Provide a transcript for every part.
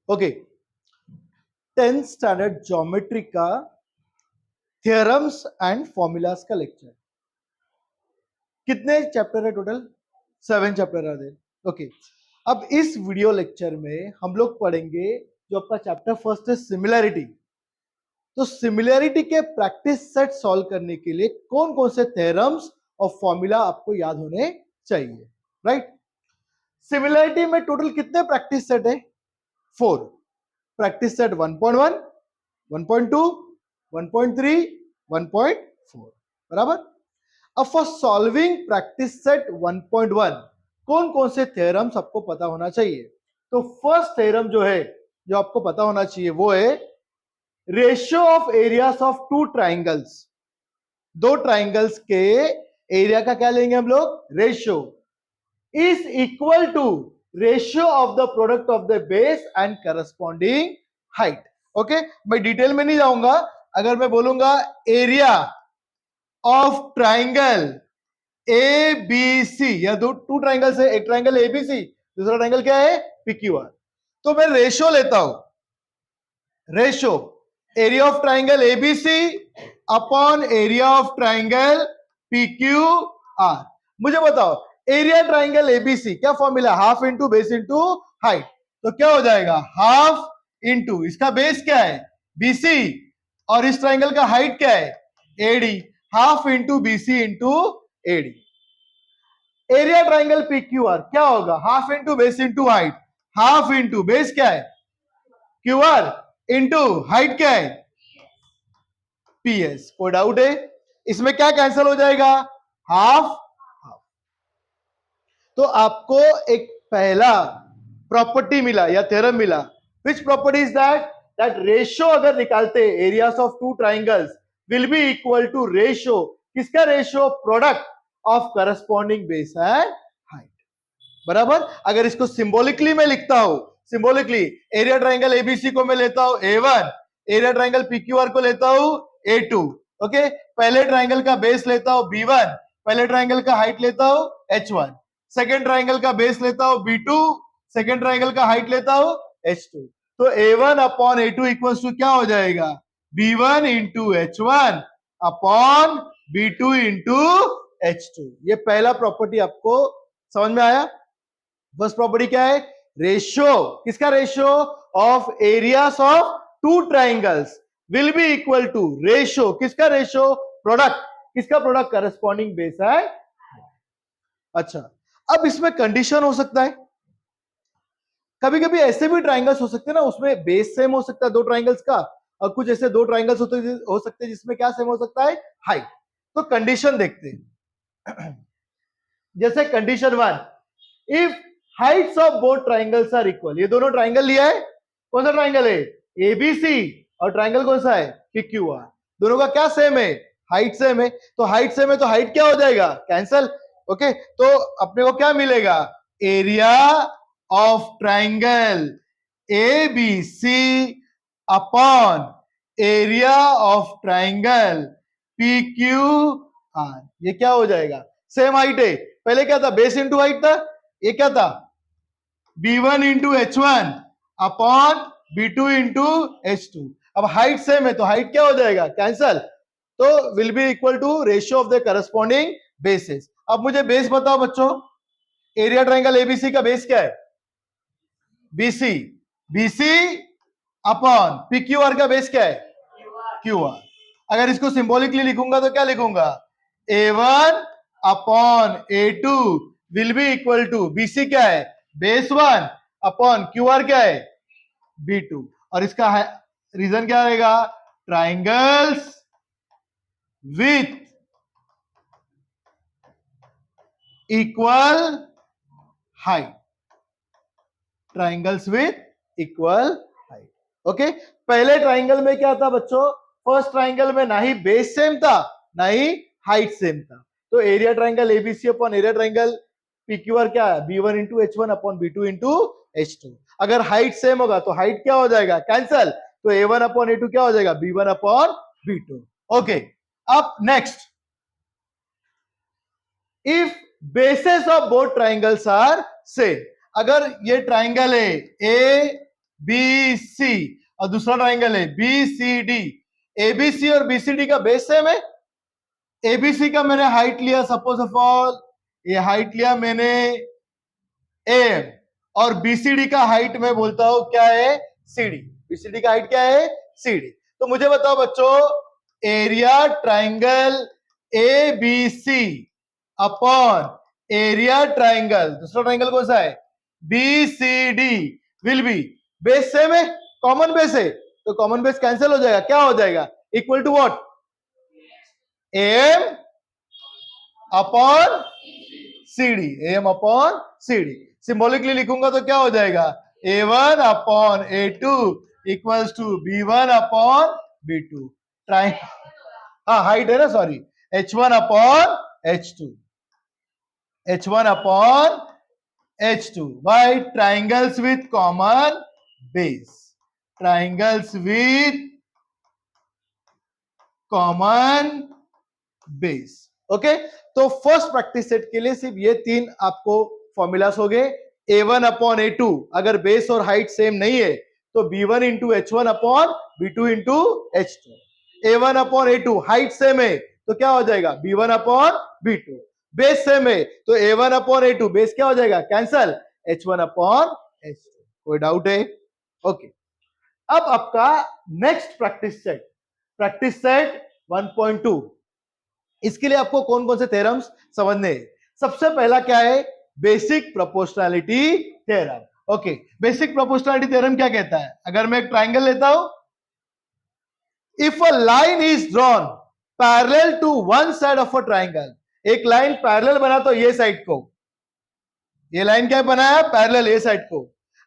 Okay, 10th standard geometry का theorems and formulas का lecture. कितने चैप्टर है टोटल? 7 चैप्टर आ देर। ओके, अब इस वीडियो लेक्चर में हम लोग पढ़ेंगे जो आपका चैप्टर फर्स्ट है सिमिलैरिटी। तो सिमिलैरिटी के प्रैक्टिस सेट सॉल्व करने के लिए कौन कौन से थ्योरम्स और फॉर्मूला आपको याद होने चाहिए, राइट? सिमिलैरिटी में टोटल कितने प्रैक्टिस सेट है? 4। प्रैक्टिस सेट 1.1, 1.2, 1.3, 1.4, बराबर। अब फॉर सॉल्विंग प्रैक्टिस सेट 1.1 कौन कौन से थ्योरम्स आपको पता होना चाहिए? तो फर्स्ट थ्योरम जो है, जो आपको पता होना चाहिए, वो है ratio of areas of two triangles. दो ट्राइंगल्स के एरिया का क्या लेंगे हम लोग? Ratio is equal to ratio of the product of the base and corresponding height. Okay, मैं डिटेल में नहीं जाऊंगा। अगर मैं बोलूंगा area of triangle A B C, या दो टू ट्राइंगल्स है, एक ट्राइंगल ए बी सी, दूसरा ट्राइंगल क्या है? पीक्यूआर। तो मैं रेशियो लेता हूं, ratio area of triangle ABC upon area of triangle PQR. मुझे बताओ एरिया ट्राइंगल एबीसी क्या formula? Half into base into height. तो क्या हो जाएगा? हाफ इंटू इसका बेस क्या है? बीसी, और इस ट्राइंगल का हाइट क्या है? AD. Half into BC into AD. Area triangle PQR क्या होगा? Half into base into height. Half into base क्या है? क्यूआर इंटू हाइट क्या है? पीएस। कोई डाउट है? इसमें क्या कैंसिल हो जाएगा? Half half. तो आपको एक पहला प्रॉपर्टी मिला या थ्योरम मिला। Which property is that? That ratio अगर निकालते areas of two triangles will be equal to ratio, किसका ratio? Product of corresponding base and height, बराबर। अगर इसको सिंबॉलिकली मैं लिखता हूं, सिंबॉलिकली एरिया ट्राइंगल एबीसी को मैं लेता हूं A1, एरिया ट्राइंगल पीक्यूआर को लेता हूं A2। ओके, पहले ट्राइंगल का बेस लेता हूं B1, पहले ट्राइंगल का हाइट लेता हूं H1, सेकेंड ट्राइंगल का बेस लेता हूं B2, सेकेंड ट्राइंगल का हाइट लेता हूं H2। तो A1 upon A2 equals to क्या हो जाएगा? B1 into H1 upon B2 into H2। ये पहला प्रॉपर्टी आपको समझ में आया? फर्स्ट प्रॉपर्टी क्या है? रेशियो, किसका ratio? Of areas of two triangles will be equal to ratio, किसका रेशियो? प्रोडक्ट, किसका प्रोडक्ट? करस्पॉन्डिंग बेस है। अच्छा, अब इसमें कंडीशन हो सकता है, कभी कभी ऐसे भी ट्राइंगल्स हो सकते हैं ना, उसमें बेस सेम हो सकता है दो ट्राइंगल्स का, और कुछ ऐसे दो ट्राइंगल्स हो सकते हैं जिसमें क्या सेम हो सकता है? हाइट। तो कंडीशन देखते हैं। जैसे condition 1, if heights of both triangles are equal. ये दोनों ट्राइंगल लिया है, कौन सा ट्राइंगल है? एबीसी। और ट्राइंगल कौन सा है? पीक्यूआर। दोनों का क्या सेम है? हाइट सेम है। तो हाइट सेम है तो हाइट क्या हो जाएगा? कैंसल। ओके, तो अपने को क्या मिलेगा? Area of triangle ABC upon area of triangle PQR. ये क्या हो जाएगा? सेम हाइट है। पहले क्या था? बेस इंटू हाइट था। ये क्या था? B1 into H1 upon B2 into H2। अब हाइट सेम है तो हाइट क्या हो जाएगा? कैंसल। तो will be equal to ratio of the corresponding bases. अब मुझे बेस बताओ बच्चों, एरिया ट्राइंगल एबीसी का बेस क्या है? BC। BC अपॉन PQR का बेस क्या है? QR। अगर इसको सिंबॉलिकली लिखूंगा तो क्या लिखूंगा? A1 upon A2 will be equal to BC क्या है? बेस 1 अपॉन QR क्या है? B2। और इसका रीजन क्या रहेगा? Triangles with equal height, triangles with equal height. Okay, पहले ट्राइंगल में क्या था बच्चों? फर्स्ट ट्राइंगल में ना ही बेस सेम था ना ही हाइट सेम था। तो area triangle ABC upon area triangle PQR क्या है? B1 into H1 upon B2 into H2। अगर हाइट सेम होगा तो हाइट क्या हो जाएगा? कैंसल। तो A1 अपॉन A2 क्या हो जाएगा? B1 upon B2। ओके, अब next, if bases of both triangles are same. अगर ये ट्राइंगल है A बी सी, और दूसरा ट्राइंगल है बी सी डी। एबीसी और बीसीडी का बेस सेम है। एबीसी का मैंने हाइट लिया, सपोज ऑफ ऑल ये हाइट लिया मैंने एम, और बीसीडी का हाइट मैं बोलता हूं क्या है, सीडी। बीसीडी का हाइट क्या है, सीडी। तो मुझे बताओ बच्चों, area triangle A B C upon area triangle, दूसरा ट्राइंगल कौन सा है, B C D, will be, base same है, कॉमन बेस है, तो कॉमन बेस कैंसिल हो जाएगा, क्या हो जाएगा, equal to what, M upon CD, M upon CD. Symbolically लिखूंगा तो क्या हो जाएगा, A1 upon A2 equals to B1 upon B2। Trying, हाँ हाइट है ना, sorry, H1 upon H2, H1 upon H2 by triangles with common base, triangles with common base. Okay, तो first practice set के लिए सिर्फ ये तीन आपको फॉर्मूलास हो गए। A1 अपॉन A2, अगर बेस और हाइट सेम नहीं है तो B1 into H1 upon B2 into H2। A1 upon A2 height same है तो क्या हो जाएगा, B1 upon B2। Base same है तो A1 अपॉन A2, बेस क्या हो जाएगा, कैंसल, H1 अपॉन H2। कोई डाउट है? ओके, अब आपका नेक्स्ट प्रैक्टिस सेट 1.2, इसके लिए आपको कौन कौन से थ्योरम्स समझने हैं। सबसे पहला क्या है, basic proportionality theorem. Okay, basic proportionality theorem क्या कहता है, अगर मैं एक ट्राइंगल लेता हूं, if a line is drawn parallel to one side of a triangle, एक लाइन पैरेलल बना तो ये साइड को, ये लाइन क्या बनाया, पैरेलल ये साइड को,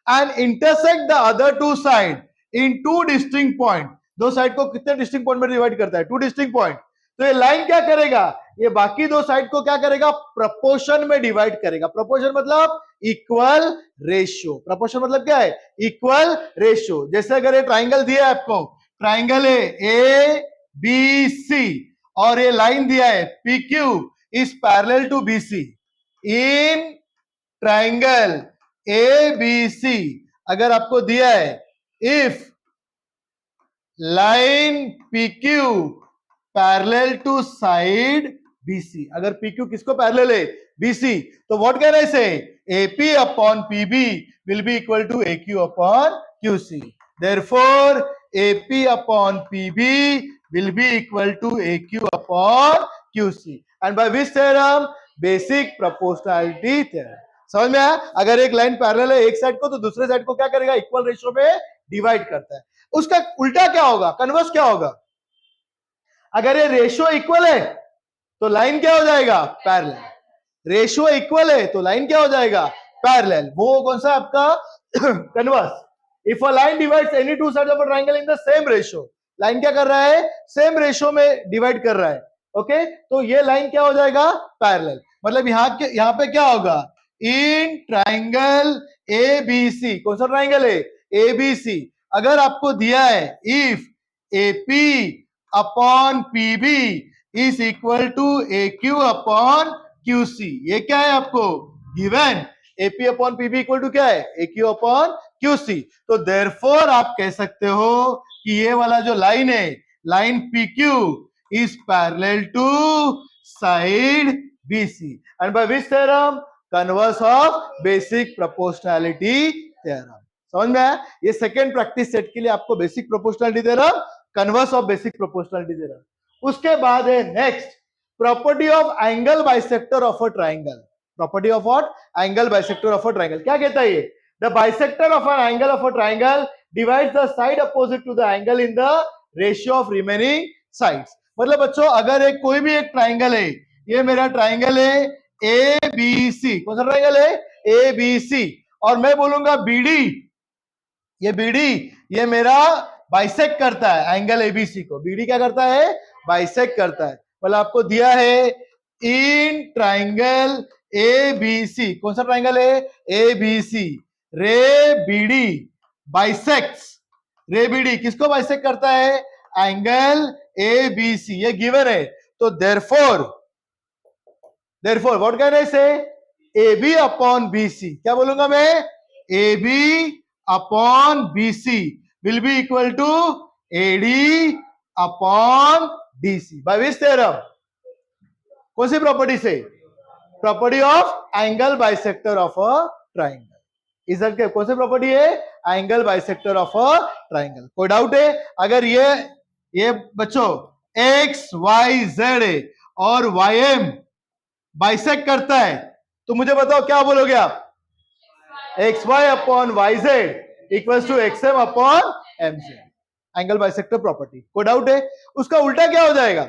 and intersect the other two side in two distinct point, दो साइड को कितने डिस्टिंक्ट पॉइंट में डिवाइड करता है, टू डिस्टिंक्ट पॉइंट, तो ये लाइन क्या करेगा, ये बाकी दो साइड को क्या करेगा, प्रोपोर्शन में डिवाइड करेगा। प्रोपोर्शन मतलब इक्वल रेशियो, प्रोपोर्शन मतलब क्या है, इक्वल रेशियो। जैसे अगर ये ट्राइंगल दिया है आपको, ट्राइंगल है ए बी सी, और ये लाइन दिया है P Q is parallel to B C, in triangle A B C अगर आपको दिया है, if line P Q parallel to side BC, अगर पीक्यू किसको पैरेलल है, बीसी, तो what can I say, AP upon PB will be equal to AQ upon QC, therefore AP upon PB will be equal to AQ upon QC, and by which theorem, basic proportionality theorem. समझ में आया? अगर एक line parallel है एक side को तो दूसरे साइड को क्या करेगा, इक्वल रेशियो में डिवाइड करता है। उसका उल्टा क्या होगा, कन्वर्स क्या होगा, अगर ये रेशियो इक्वल है तो लाइन क्या हो जाएगा, पैरेलल, रेशियो इक्वल है तो लाइन क्या हो जाएगा, पैरेलल। वो कौन सा आपका converse, if a line divides any two sides of a triangle in the same ratio, line क्या कर रहा है, सेम रेशियो में डिवाइड कर रहा है। ओके, तो ये लाइन क्या हो जाएगा, पैरेलल। मतलब यहां पे क्या होगा, इन ट्राइंगल ए बी सी, कौन सा ट्राइंगल है, ए बी सी, अगर आपको दिया है if AP upon PB is equal to A Q upon QC, ये क्या है आपको given, AP upon PB equal to क्या है, ए क्यू अपॉन क्यूसी, तो देयरफॉर आप कह सकते हो कि ये वाला जो लाइन है, line PQ is parallel to side BC, and by which theorem, converse of basic proportionality theorem. समझ में आया? ये सेकेंड प्रैक्टिस सेट के लिए आपको basic proportionality theorem, converse of basic proportionality theorem. उसके बाद है next, property of angle bisector of a triangle. Property of what, angle bisector of a triangle. क्या कहता है ये, the bisector of an angle of a triangle divides the side opposite to the angle in the ratio of remaining sides. मतलब बच्चों अगर एक कोई भी एक ट्राइंगल है, ये मेरा ट्राइंगल है ए बी सी, कौन सा ट्राइंगल है, ए बी सी, और मैं बोलूंगा बीडी, ये बीडी ये मेरा बाइसेक्ट करता है एंगल एबीसी को, बीडी क्या करता है, बाइसेक्ट करता है। मतलब आपको दिया है इन ट्राइंगल ए बी सी, कौन सा ट्राइंगल है, ए बी सी, रे बीडी बाइसेक्ट्स, रे बीडी किसको बाइसेक्ट करता है, एंगल ए बी सी, ये गिवन है। तो therefore what can I say, A B upon B C, क्या बोलूंगा मैं, A B upon BC will be equal to AD अपॉन DC. By which theorem? कौन सी प्रॉपर्टी से? Property of angle bisector of a triangle. Is that कौन सी property है? Angle bisector of a triangle. कोई डाउट है? अगर ये बच्चों एक्स वाई जेड है और वाई एम बाइसेक्ट करता है तो मुझे बताओ क्या बोलोगे आप? X Y upon Y Z equals to X M upon M Z. Angle bisector property. कोई डाउट है? उसका उल्टा क्या हो जाएगा?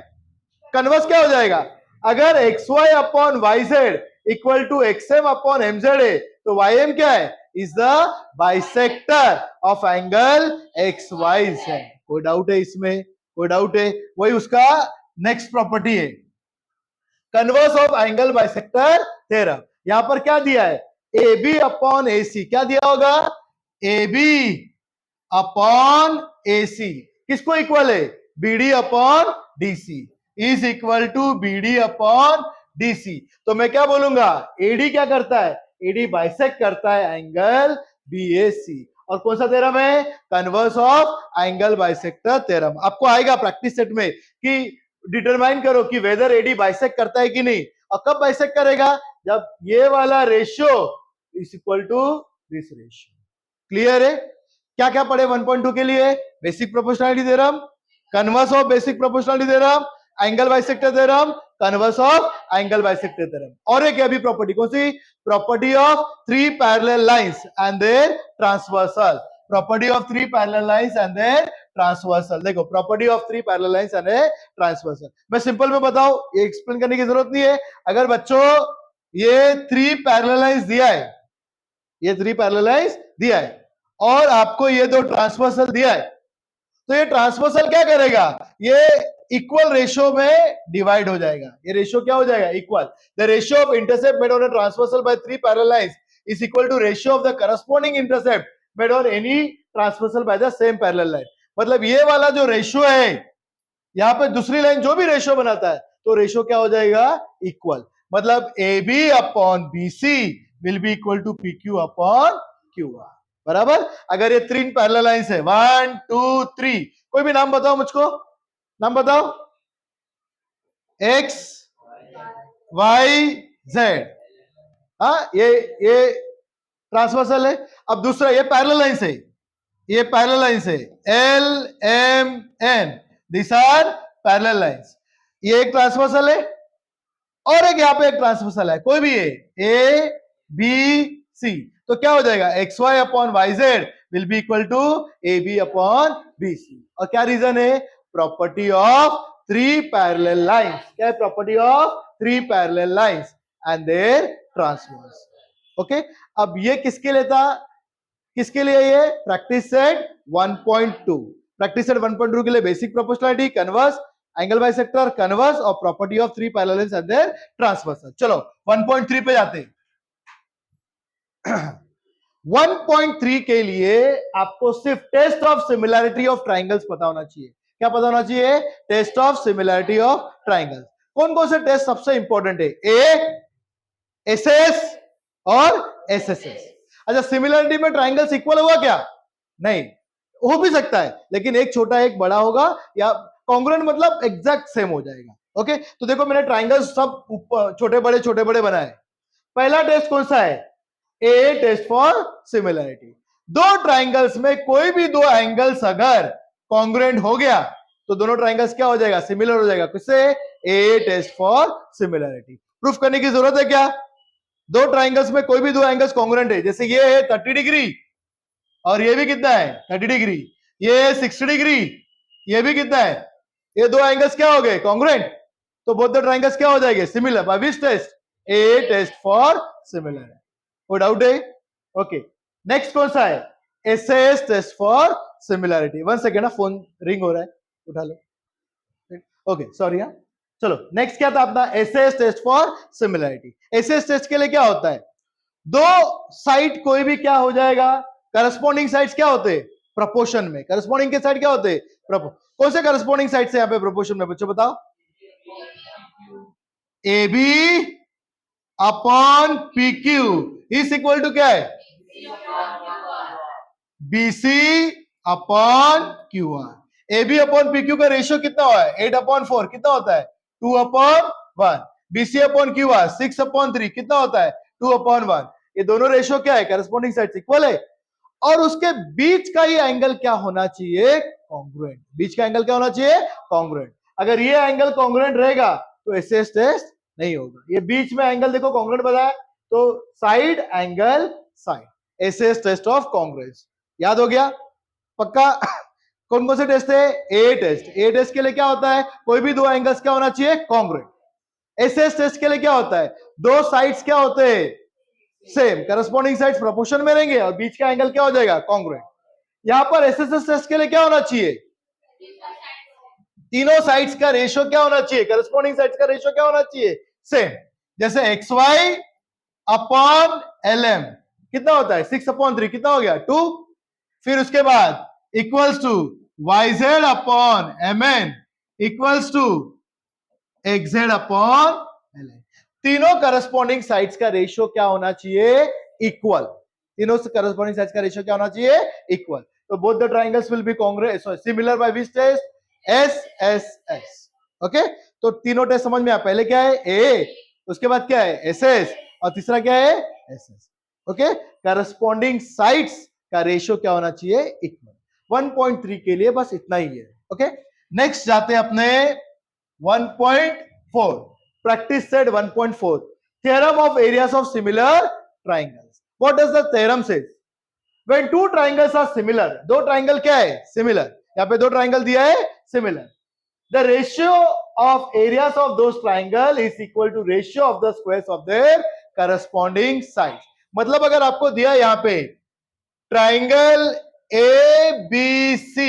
कन्वर्स क्या हो जाएगा? अगर X Y upon Y Z equal to X M upon M Z है तो वाई एम क्या है? Is the bisector of angle X Y Z. कोई डाउट है इसमें? कोई डाउट है? वही उसका नेक्स्ट प्रॉपर्टी है, converse of angle bisector theorem. यहां पर क्या दिया है? A B upon A C. क्या दिया होगा? ए बी अपॉन ए सी किसको इक्वल है? B D upon D C is equal to B D upon D C. तो मैं क्या बोलूंगा? एडी क्या करता है? एडी बाइसेक्ट करता है एंगल बी ए सी. और कौन सा थ्योरम है? Converse of angle bisector theorem. आपको आएगा प्रैक्टिस सेट में कि डिटरमाइन करो कि वेदर एडी बाइसेक्ट करता है कि नहीं. और कब बाइसेक्ट करेगा? जब ये वाला ratio is equal to this ratio. Clear है? क्या क्या पढ़े 1.2 के लिए? Basic proportionality theorem, converse of basic proportionality theorem, angle bisector theorem, converse of angle bisector theorem. और एक अभी प्रॉपर्टी कौन सी? Property of three parallel lines and their transversal. Property of three parallel lines and their transversal. देखो property of three parallel lines and their transversal. मैं simple में बताऊं, ये एक्सप्लेन करने की जरूरत नहीं है. अगर बच्चों ये थ्री पैरेलल लाइंस दिया है, ये थ्री पैरेलल लाइंस दिया है और आपको ये दो ट्रांसवर्सल दिया है, तो ये ट्रांसवर्सल क्या करेगा? ये इक्वल रेशियो में डिवाइड हो जाएगा. ये रेशियो क्या हो जाएगा? Equal. The ratio of intercept made on a transversal by three parallel lines is equal to ratio of the corresponding intercept made on any transversal by the same parallel line. मतलब ये वाला जो ratio है, यहां पे दूसरी line जो भी रेशियो बनाता है तो रेशियो क्या हो जाएगा? इक्वल. मतलब A B upon B C will be equal to P Q upon Q R. बराबर. अगर ये तीन पैरेलल लाइंस है 1 2 3, कोई भी नाम बताओ मुझको, नाम बताओ. X Y Z. हाँ, ये ट्रांसवर्सल है. अब दूसरा ये पैरेलल लाइंस है, ये पैरेलल लाइंस है L M N. This are parallel lines. ये एक ट्रांसवर्सल है और एक यहां पे एक ट्रांसवर्सल है, कोई भी है ए बी सी. तो क्या हो जाएगा? X Y upon Y Z will be equal to A B upon B C. और क्या रीजन है? Property of three parallel lines. क्या है? Property of three parallel lines and their transverse. Okay. अब ये किसके लिए था? किसके लिए? ये प्रैक्टिस सेट 1.2. प्रैक्टिस सेट 1.2 के लिए basic proportionality, converse, angle bisector, converse और property of three parallel lines and their transversal. चलो 1.3 पे जाते हैं. 1.3 के लिए आपको सिर्फ test of similarity of triangles पता होना चाहिए. क्या पता होना चाहिए? Test of similarity of triangles. कौन कौन से टेस्ट सबसे इंपॉर्टेंट है? ए, एसएस और एसएसएस. अच्छा, सिमिलैरिटी में ट्राइंगल्स इक्वल हुआ क्या? नहीं, हो भी सकता है लेकिन एक छोटा एक बड़ा होगा, या कॉन्ग्रुएंट मतलब एग्जैक्ट सेम हो जाएगा. ओके. तो देखो मैंने ट्राइंगल्स सब छोटे बड़े बनाए. पहला टेस्ट कौन सा है? ए टेस्ट फॉर सिमिलैरिटी. दो ट्राइंगल्स में कोई भी दो एंगल्स अगर कॉन्ग्रुएंट हो गया तो दोनों ट्राइंगल्स क्या हो जाएगा? सिमिलर हो जाएगा. किससे? ए टेस्ट फॉर सिमिलैरिटी. प्रूफ करने की जरूरत है क्या? दो ट्राइंगल्स में कोई भी दो एंगल्स कॉन्ग्रुएंट है. जैसे ये है 30 डिग्री और ये भी कितना है? 30 डिग्री. ये 60 डिग्री, ये भी कितना है? ये दो एंगल्स क्या हो गए? कॉन्ग्रुएंट. तो बोथ द ट्राइंगल्स क्या हो जाएंगे? Similar. By which test? A test for similar. कोई डाउट है? ओके. नेक्स्ट कौन सा है? SS test for similarity. 1 second, phone ring हो रहा है, उठा लो. Okay, sorry. हाँ, चलो नेक्स्ट क्या था अपना? SS test for similarity. SS test के लिए क्या होता है? दो साइड कोई भी क्या हो जाएगा? करस्पॉन्डिंग साइड्स क्या होते हैं? प्रोपोर्शन में. करस्पॉन्डिंग के साइड क्या होते हैं? कौन से करस्पॉन्डिंग साइड से यहां पे प्रोपोर्शन में? बच्चों बताओ. A B upon P Q is equal to क्या है? BC upon Q R. A B upon P Q का रेशियो कितना हुआ है 8/4 कितना होता है 2/1। बीसी अपॉन क्यू आर 6/3 कितना होता है 2/1। ये दोनों रेशियो क्या है करस्पॉन्डिंग साइड्स इक्वल है और उसके बीच का ये एंगल क्या होना चाहिए कॉन्ग्रुएंट। बीच का एंगल क्या होना चाहिए कॉन्ग्रुएंट। अगर ये एंगल कॉन्ग्रुएंट रहेगा तो एसएस टेस्ट नहीं होगा। ये बीच में एंगल देखो कॉन्ग्रुएंट बताया तो side angle side SS test of congruence याद हो गया पक्का। कौन कौन से टेस्ट है ए टेस्ट। ए टेस्ट के लिए क्या होता है कोई भी दो एंगल्स क्या होना चाहिए कॉन्ग्रुएंट। एसएस टेस्ट के लिए क्या होता है दो साइड्स क्या होते हैं सेम करस्पॉन्डिंग साइड्स प्रोपोर्शन में रहेंगे और बीच का एंगल क्या हो जाएगा कॉन्ग्रुएंट। यहां पर एसएसएस टेस्ट के लिए क्या होना चाहिए तीनों साइड्स का रेशियो क्या होना चाहिए करस्पॉन्डिंग साइड्स का रेशियो क्या होना चाहिए सेम। जैसे XY अपॉन LM कितना होता है 6/3 कितना हो गया 2। फिर उसके बाद equals to YZ upon MN equals to XZ upon LN। तीनों करस्पॉन्डिंग साइड्स का रेशियो क्या होना चाहिए इक्वल। तीनों करस्पॉन्डिंग साइड्स का रेशियो क्या होना चाहिए इक्वल। तो both the triangles will be congruent similar by which test SSS। Okay तो तीनों टेस्ट समझ में आया। पहले क्या है A उसके बाद क्या है SS और तीसरा क्या है SS। ओके करस्पॉन्डिंग साइड्स का रेशियो क्या होना चाहिए इक्वल। 1.3 के लिए बस इतना ही है। ओके नेक्स्ट जाते हैं अपने 1.4 practice set 1.4 theorem of areas of similar triangles। what does the theorem say when two triangles are similar। दो ट्राइंगल क्या है similar। यहां पे दो ट्राइंगल दिया है similar the ratio of areas of those triangle is equal to ratio of the squares of their corresponding sides। मतलब अगर आपको दिया यहां पे triangle ABC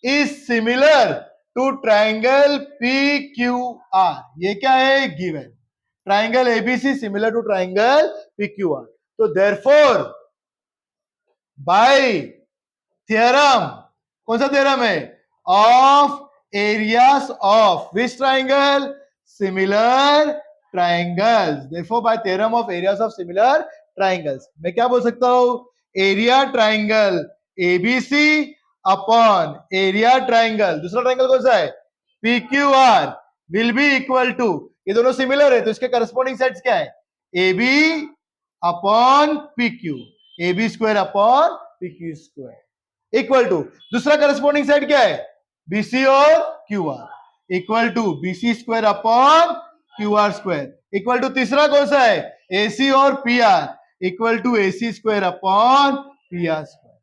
is similar to triangle PQR ये क्या है given triangle ABC similar to triangle PQR। तो therefore by theorem कौन सा थ्योरम है of areas of which triangle similar triangles. therefore by theorem of areas of similar triangles मैं क्या बोल सकता हूं area triangle ABC upon area triangle दूसरा ट्राइंगल कौन सा है PQR will be equal to ये दोनों सिमिलर है तो इसके करस्पॉन्डिंग साइड्स क्या है AB upon PQ AB square upon PQ square equal to दूसरा करस्पॉन्डिंग साइड क्या है BC और QR equal to BC square upon QR square equal to तीसरा कौन सा है AC और PR equal to AC square upon PR square.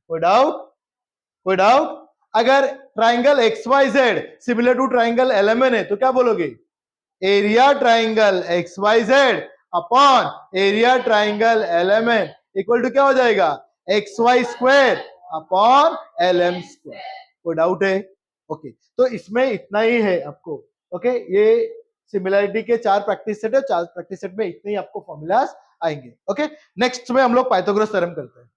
कोई डाउट अगर triangle XYZ similar to triangle LMN है तो क्या बोलोगे area triangle XYZ upon area triangle LMN equal to क्या हो जाएगा XY square upon LM square. कोई डाउट है ओके तो इसमें इतना ही है आपको। ओके ये सिमिलरिटी के 4 प्रैक्टिस सेट है 4 प्रैक्टिस सेट में इतने ही आपको फॉर्मूलाज आएंगे। ओके नेक्स्ट में हम लोग पाइथागोरस थ्योरम करते हैं।